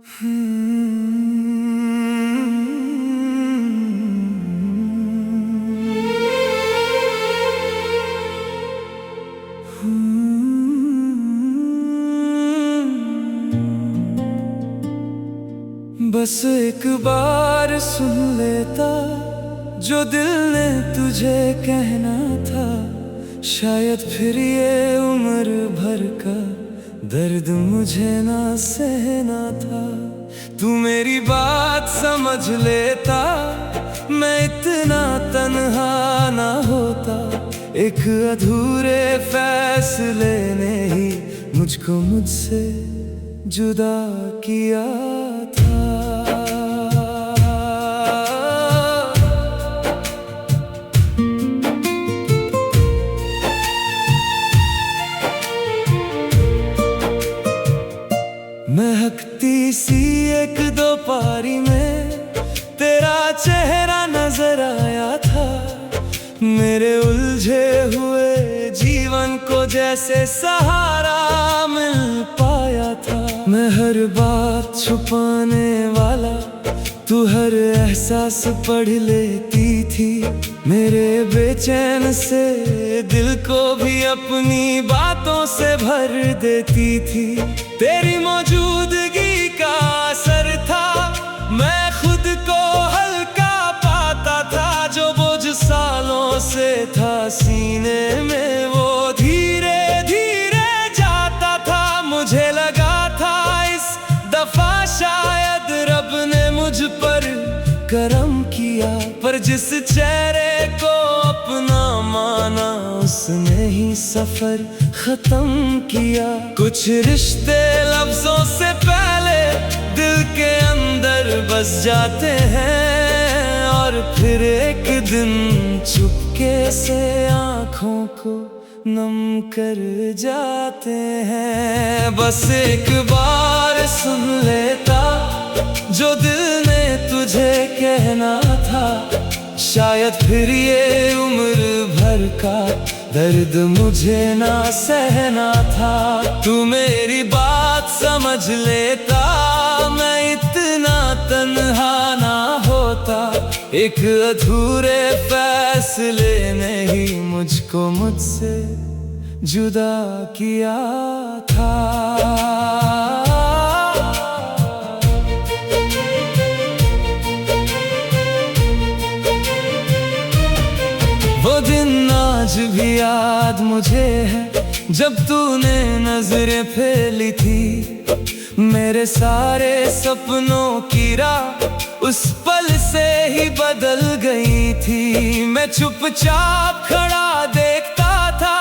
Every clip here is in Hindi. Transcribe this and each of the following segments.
बस एक बार सुन लेता जो दिल ने तुझे कहना था, शायद फिर ये उम्र भर का दर्द मुझे ना सहना था। तू मेरी बात समझ लेता, मैं इतना तन्हा ना होता। एक अधूरे फैसले ने ही मुझको मुझसे जुदा किया था। महकती सी एक दो पारी में तेरा चेहरा नजर आया था। मेरे उलझे हुए जीवन को जैसे सहारा मिल पाया था। मैं हर बात छुपाने वाला, तू हर एहसास पढ़ लेती थी। मेरे बेचैन से दिल को भी अपनी बातों से भर देती थी। तेरी मौजूदगी का असर था, मैं खुद को हल्का पाता था। जो बोझ सालों से था सीने में, वो धीरे धीरे जाता था। मुझे लगा था इस दफा शायद रब ने मुझ पर करम किया, पर जिस चेहरे को अपना माना उसने ही सफर खत्म किया। कुछ रिश्ते लफ्जों से पहले दिल के अंदर बस जाते हैं, और फिर एक दिन चुपके से आँखों को नम कर जाते हैं। बस एक बार सुन लेता जो दिल ने तुझे कहना था, शायद फिर ये उम्र भर का दर्द मुझे ना सहना था। तू मेरी बात समझ लेता, मैं इतना तन्हा ना होता। एक अधूरे फैसले ने ही मुझको मुझसे जुदा किया था। वो दिन आज भी याद मुझे है, जब तूने नजरें फैली थी। मेरे सारे सपनों की राह उस पल से ही बदल गई थी। मैं चुपचाप खड़ा देखता था,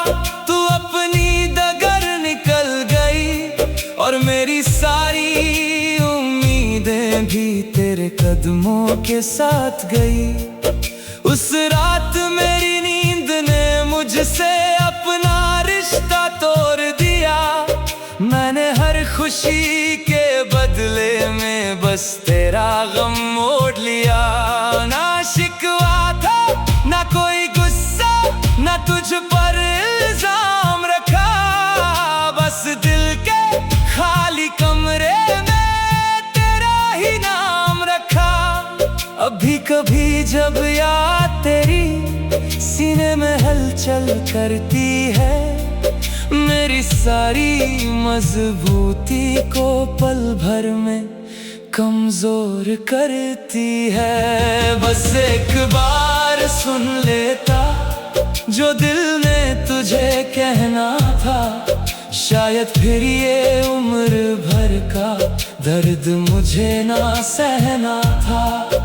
तू अपनी डगर निकल गई, और मेरी सारी उम्मीदें भी तेरे कदमों के साथ गई। उस रात मेरी नींद ने मुझसे अपना रिश्ता तोड़ दिया। मैंने हर खुशी के बदले में बस तेरा गम मोड़ लिया। ना शिकवा था ना कोई गुस्सा, ना तुझ पर इल्जाम रखा। बस दिल के खाली कमरे में तेरा ही नाम रखा। अभी कभी जब याद तेरी सीने में हलचल करती है, मेरी सारी मजबूती को पल भर में कमजोर करती है। बस एक बार सुन लेता जो दिल ने तुझे कहना था, शायद फिर ये उम्र भर का दर्द मुझे ना सहना था।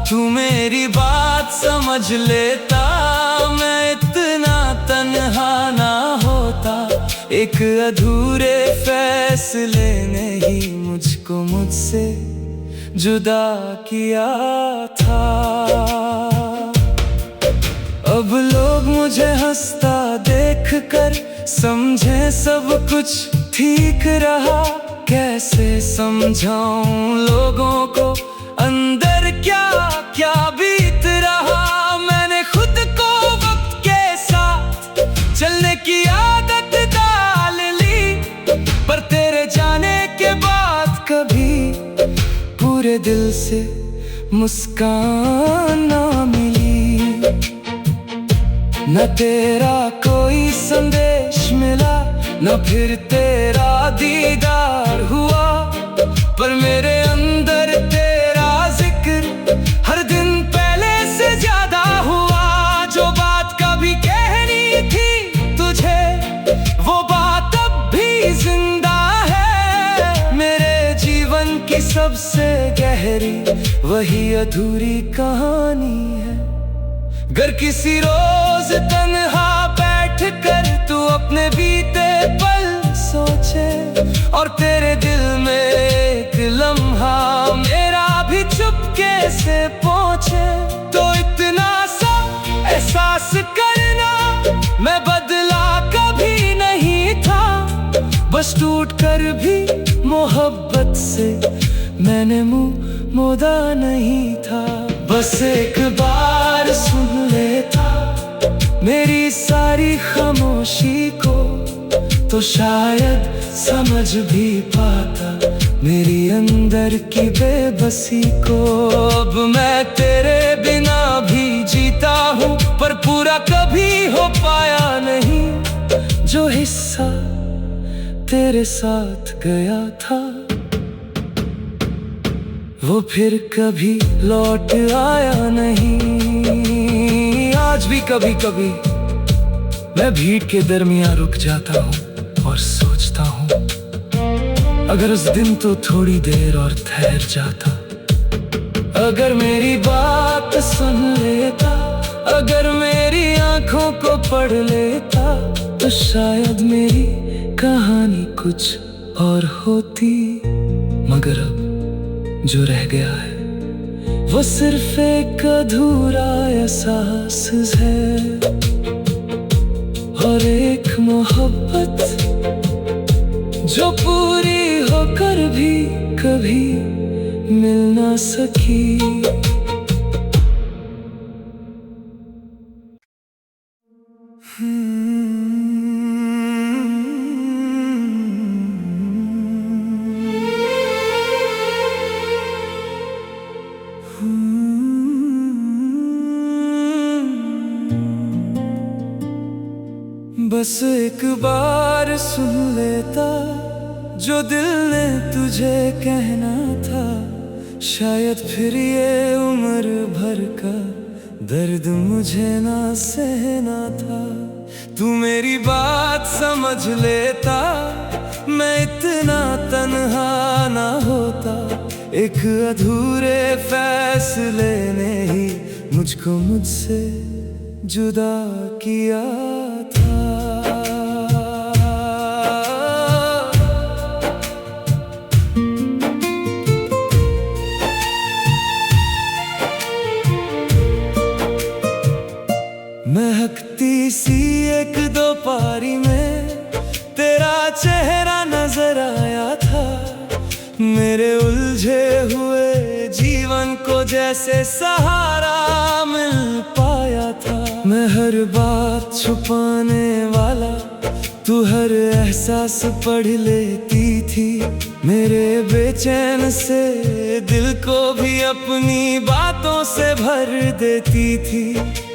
तू मेरी बात समझ लेता, मैं इतना तन्हा ना होता। एक अधूरे फैसले ने ही मुझको मुझसे जुदा किया था। अब लोग मुझे हंसता देखकर समझे सब कुछ ठीक रहा। कैसे समझाऊं लोगों को अंदर क्या क्या बीत रहा। मैंने खुद को वक्त के साथ चलने की आदत डाल ली, पर तेरे जाने के बाद कभी पूरे दिल से मुस्कान ना मिली, न तेरा कोई संदेश मिला, न फिर तेरा दीदार हुआ। पर मेरे अंदर तेरा जिक्र हर दिन पहले से ज्यादा हुआ। जो बात कभी कहनी थी तुझे, वो बात अब भी जिंदा है। मेरे जीवन की सबसे गहरी वही अधूरी कहानी है। अगर किसी रोज तन्हा बैठ कर तू अपने बीते पल सोचे, और तेरे दिल में एक लम्हा मेरा भी चुपके से पहुंचे, तो इतना सा एहसास करना मैं बदला कभी नहीं था। बस टूट कर भी मोहब्बत से मैंने मुंह मोदा नहीं था। बस एक बार सुन लेता मेरी सारी खामोशी को, तो शायद समझ भी पाता मेरी अंदर की बेबसी को। अब मैं तेरे बिना भी जीता हूँ, पर पूरा कभी हो पाया नहीं। जो हिस्सा तेरे साथ गया था, वो फिर कभी लौट आया नहीं। आज भी कभी कभी मैं भीड़ के दरमियां रुक जाता हूँ और सोचता हूँ, अगर उस दिन तो थोड़ी देर और ठहर जाता। अगर मेरी बात सुन लेता, अगर मेरी आंखों को पढ़ लेता, तो शायद मेरी कहानी कुछ और होती। मगर अब जो रह गया है वो सिर्फ एक अधूरा एहसास है, और एक मोहब्बत जो पूरी होकर भी कभी मिल ना सकी। बस एक बार सुन लेता जो दिल ने तुझे कहना था, शायद फिर ये उम्र भर का दर्द मुझे ना सहना था। तू मेरी बात समझ लेता, मैं इतना तन्हा ना होता। एक अधूरे फैसले ने ही मुझको मुझसे जुदा किया था। महकती सी एक दो पारी में तेरा चेहरा नजर आया था। मेरे उलझे हुए जीवन को जैसे सहारा मिल पाया था। मैं हर बात छुपाने वाला, तू हर एहसास पढ़ लेती थी। मेरे बेचैन से दिल को भी अपनी बातों से भर देती थी।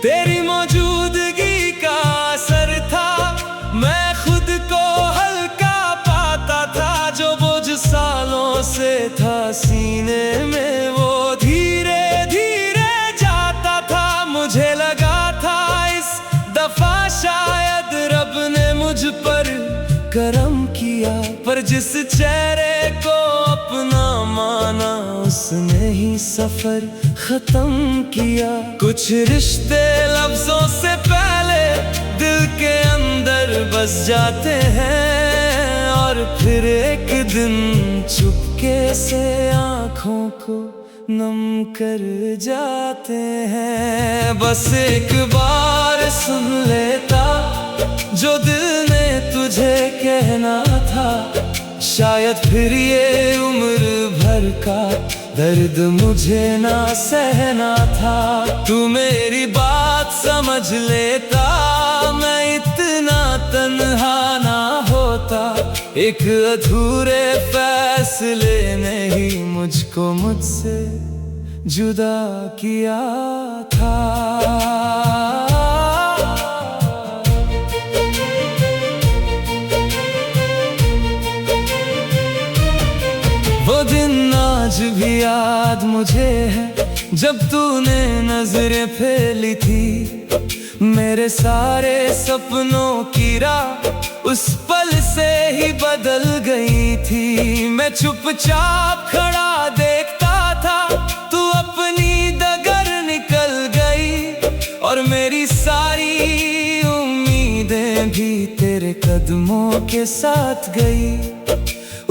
तेरी मौजूदगी का असर था, मैं खुद को हल्का पाता था। जो बोझ सालों से था सीने में, वो धीरे धीरे जाता था। मुझे लगा था इस दफा शायद रब ने मुझ पर करम किया, पर जिस चेहरे को अपना माना उसने ही सफर खत्म किया। कुछ रिश्ते लफ्जों से पहले दिल के अंदर बस जाते हैं, और फिर एक दिन चुपके से आँखों को नम कर जाते हैं। बस एक बार सुन लेता जो दिल ने तुझे कहना था, शायद फिर ये उम्र भर का दर्द मुझे ना सहना था। तू मेरी बात समझ लेता, मैं इतना तन्हा ना होता। एक अधूरे फैसले ने ही मुझको मुझसे जुदा किया था। वो दिन आज भी याद मुझे है, जब तूने नजरें फेली थी। मेरे सारे सपनों की राह उस पल से ही बदल गई थी। मैं चुपचाप खड़ा देखता था, तू अपनी डगर निकल गई और मेरी सारी उम्मीदें भी तेरे कदमों के साथ गई।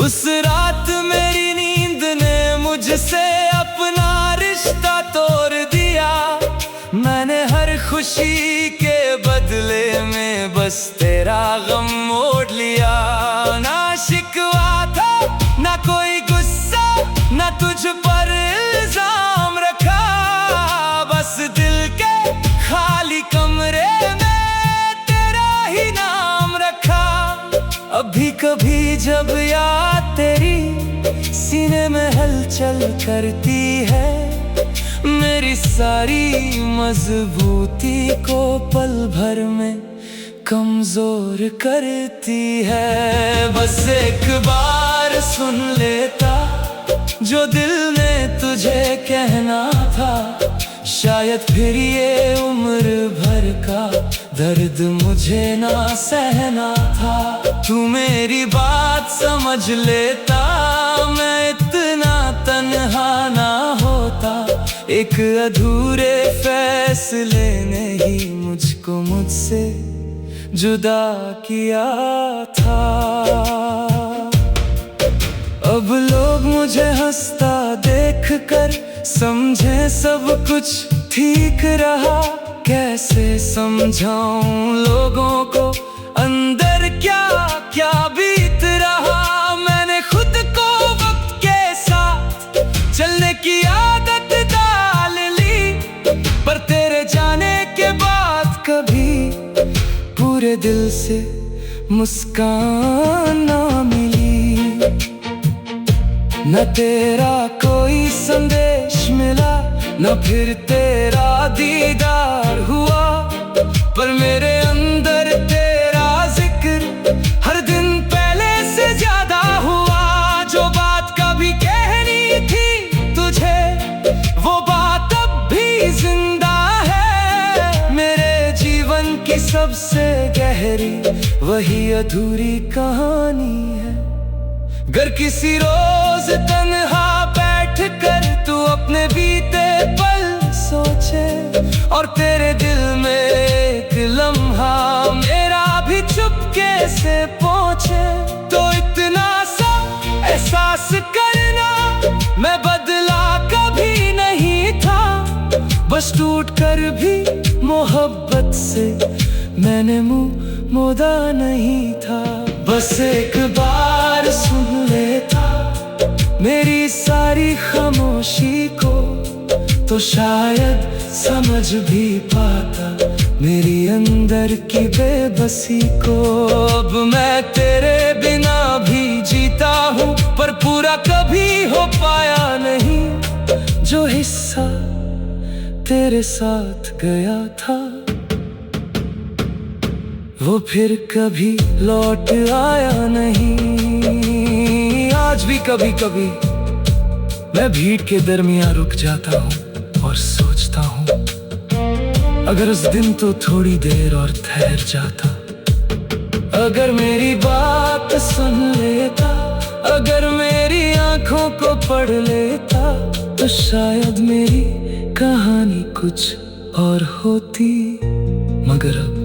उस रात मेरी नींद ने मुझसे अपना रिश्ता तोड़ दिया। मैंने हर खुशी के बदले में बस तेरा गम मोड़ लिया। ना शिकवा था ना कोई गुस्सा, ना तुझ पर इल्जाम रखा। बस दिल के खाली कमरे में तेरा ही नाम रखा। अभी कभी जब याद तेरी सीने में हलचल करती है, मेरी सारी मजबूती को पल भर में कमजोर करती है। बस एक बार सुन लेता जो दिल ने तुझे कहना था, शायद फिर ये उम्र भर का दर्द मुझे ना सहना था। तू मेरी बात समझ लेता, मैं इतना तन्हा ना होता। एक अधूरे फैसले ने ही मुझको मुझसे जुदा किया था। अब लोग मुझे हंसता देखकर समझे सब कुछ ठीक रहा। कैसे समझाऊं लोगों को अंदर क्या क्या बीत रहा। मैंने खुद को वक्त के साथ चलने की आदत डाल ली, पर तेरे जाने के बाद कभी पूरे दिल से मुस्कान ना मिली। न तेरा कोई संदेश मिला, न फिर तेरा दीदार हुआ, पर मेरे अंदर तेरा जिक्र हर दिन पहले से ज्यादा हुआ। जो बात कभी कहनी थी तुझे, वो बात अब भी जिंदा है। मेरे जीवन की सबसे गहरी वही अधूरी कहानी है। अगर किसी रोज तन्हा बैठ कर तू अपने बीते पल सोचे, और तेरे दिल में एक लम्हा मेरा भी चुपके से पहुंचे, तो इतना सा एहसास करना मैं बदला कभी नहीं था। बस टूट कर भी मोहब्बत से मैंने मुंह मोड़ा नहीं था। बस एक बार सुन लेता मेरी सारी खामोशी को, तो शायद समझ भी पाता मेरी अंदर की बेबसी को। अब मैं तेरे बिना भी जीता हूँ, पर पूरा कभी हो पाया नहीं। जो हिस्सा तेरे साथ गया था, वो फिर कभी लौट आया नहीं। आज भी कभी कभी मैं भीड़ के दरमियां रुक जाता हूँ और सोचता हूँ, अगर उस दिन तो थोड़ी देर और ठहर जाता। अगर मेरी बात सुन लेता, अगर मेरी आंखों को पढ़ लेता, तो शायद मेरी कहानी कुछ और होती। मगर अब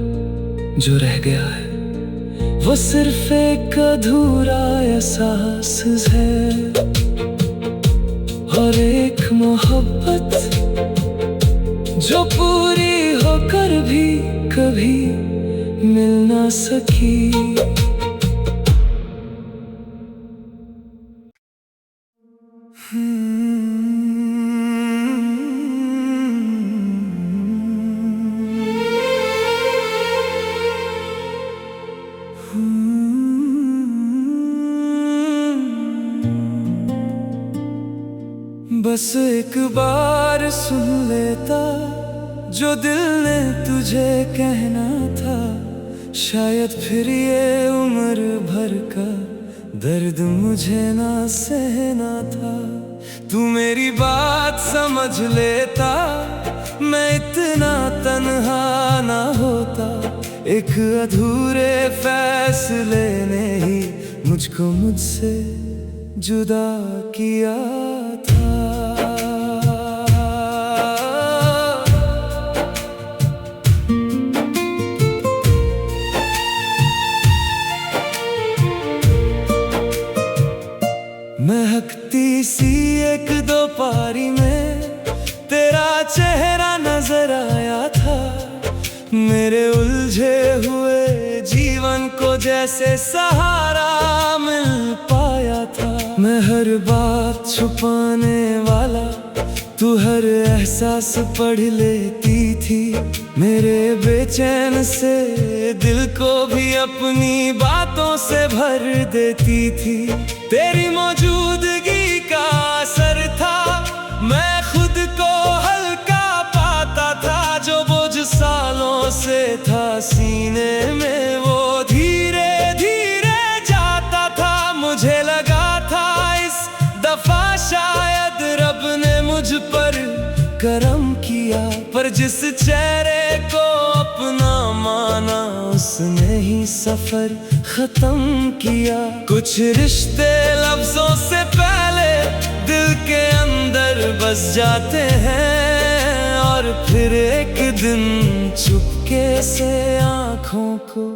जो रह गया है वो सिर्फ एक अधूरा एहसास है, और एक मोहब्बत जो पूरी होकर भी कभी मिल ना सकी। बस एक बार सुन लेता जो दिल ने तुझे कहना था, शायद फिर ये उम्र भर का दर्द मुझे ना सहना था। तू मेरी बात समझ लेता, मैं इतना तन्हा ना होता। एक अधूरे फैसले ने ही मुझको मुझसे जुदा किया था। महकती सी एक दो पारी में तेरा चेहरा नजर आया था। मेरे उलझे हुए जीवन को जैसे सहारा मिल पाया था। मैं हर बात छुपाने वाला, तू हर एहसास पढ़ लेती थी। मेरे बेचैन से दिल को भी अपनी बातों से भर देती थी। तेरी मौजूदगी का असर था, मैं खुद को हल्का पाता था। जो बोझ सालों से था सीने में, वो धीरे धीरे जाता था। मुझे लगा था इस दफा शायद रब ने मुझ पर करम किया, पर जिस चेहरे को अपना माना उसने ही सफर खत्म किया। कुछ रिश्ते लफ्जों से पहले दिल के अंदर बस जाते हैं, और फिर एक दिन चुपके से आँखों को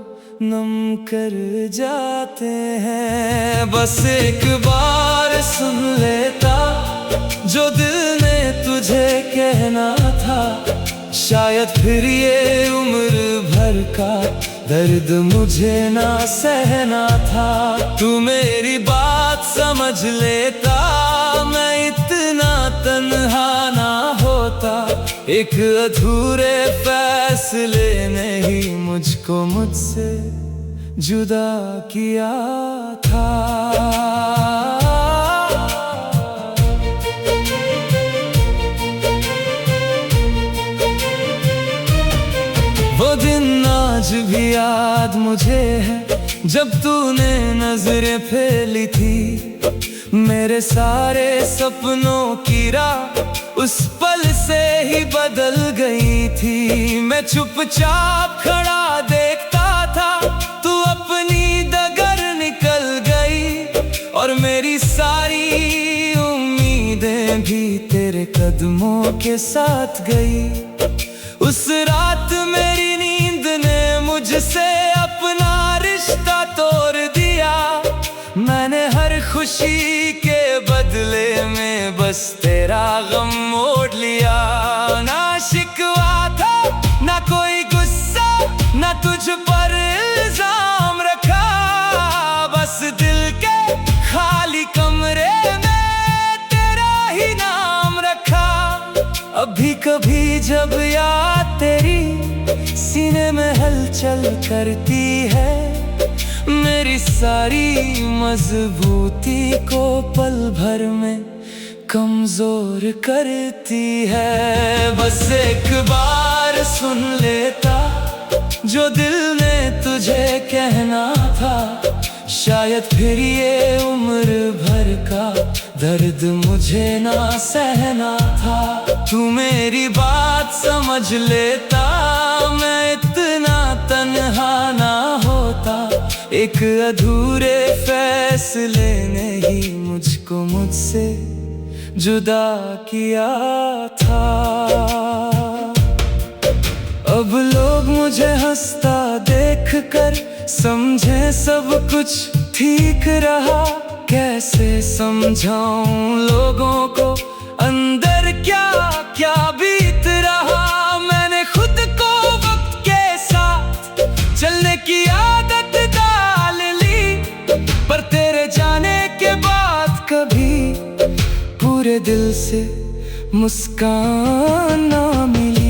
नम कर जाते हैं। बस एक बार सुन लेता जो दिल ने तुझे कहना था, शायद फिर ये उम्र भर का दर्द मुझे ना सहना था। तू मेरी बात समझ लेता, मैं इतना तन्हा ना होता। एक अधूरे फैसले ने ही मुझको मुझसे जुदा किया था। वो दिन आज भी याद मुझे है, जब तूने नजरें फैली थी। मेरे सारे सपनों की राह उस पल से ही बदल गई थी। मैं चुपचाप खड़ा देखता था, तू अपनी डगर निकल गई, और मेरी सारी उम्मीदें भी तेरे कदमों के साथ गई। उस रात मेरी नींद ने मुझसे अपना रिश्ता तोड़ दिया। मैंने हर खुशी के बदले में बस तेरा गम मोड़ लिया। ना शिकवा था ना कोई गुस्सा, ना तुझ पर इल्जाम रखा। बस दिल के खाली कमरे में तेरा ही नाम रखा। अभी कभी जब याद तेरी सीने में हलचल करती है, मेरी सारी मजबूती को पल भर में कमजोर करती है। बस एक बार सुन लेता जो दिल ने तुझे कहना था, शायद फिर ये उम्र भर का दर्द मुझे ना सहना था। तू मेरी बात समझ लेता, मैं इतना तन्हा ना होता। एक अधूरे फैसले ने ही मुझको मुझसे जुदा किया था। अब लोग मुझे हंसता देख कर समझे सब कुछ ठीक रहा। कैसे समझाऊं लोगों को अंदर क्या क्या बीत रहा। मैंने खुद को वक्त के साथ चलने की आदत डाल ली, पर तेरे जाने के बाद कभी पूरे दिल से मुस्कान ना मिली।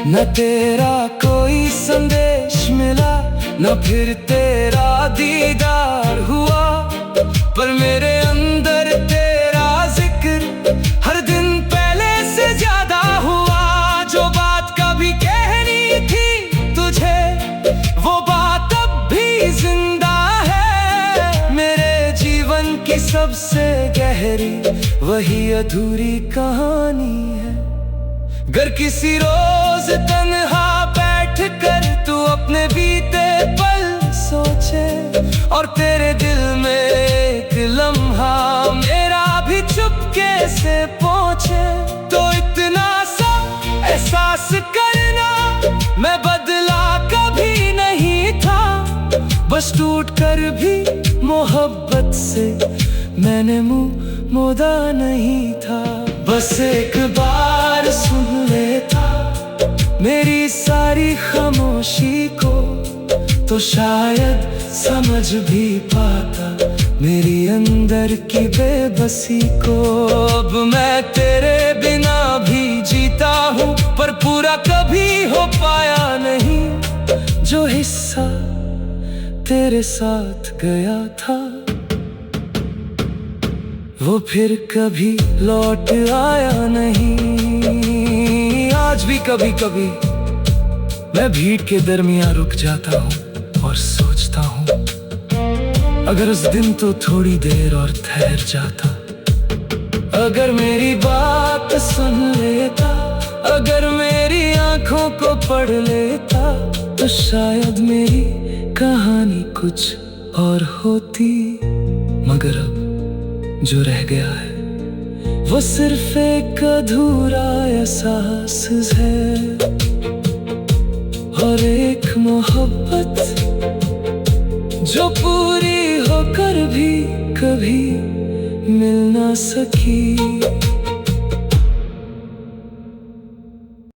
न तेरा कोई संदेश मिला, न फिर तेरा दीदार हुआ, पर मेरे अंदर तेरा की सबसे गहरी वही अधूरी कहानी है। अगर किसी रोज तन्हा बैठ कर तू अपने बीते पल सोचे और तेरे दिल में एक लम्हा मेरा भी चुपके से पहुंचे, तो इतना सा एहसास करना मैं बदला कभी नहीं था। बस टूट कर भी मोहब्बत से मैंने मुंह मोड़ा नहीं था। बस एक बार सुन लेता मेरी सारी खामोशी को, तो शायद समझ भी पाता मेरी अंदर की बेबसी को। अब मैं तेरे बिना भी जीता हूँ, पर पूरा कभी हो पाया नहीं। जो हिस्सा तेरे साथ गया था वो फिर कभी लौट आया नहीं। आज भी कभी कभी मैं भीड़ के दरमियां रुक जाता हूँ और सोचता हूँ, अगर उस दिन तो थोड़ी देर और ठहर जाता। अगर मेरी बात सुन लेता, अगर मेरी आंखों को पढ़ लेता, तो शायद मेरी कहानी कुछ और होती। मगर अब जो रह गया है वो सिर्फ एक अधूरा एहसास है, और एक मोहब्बत जो पूरी होकर भी कभी मिल ना सकी।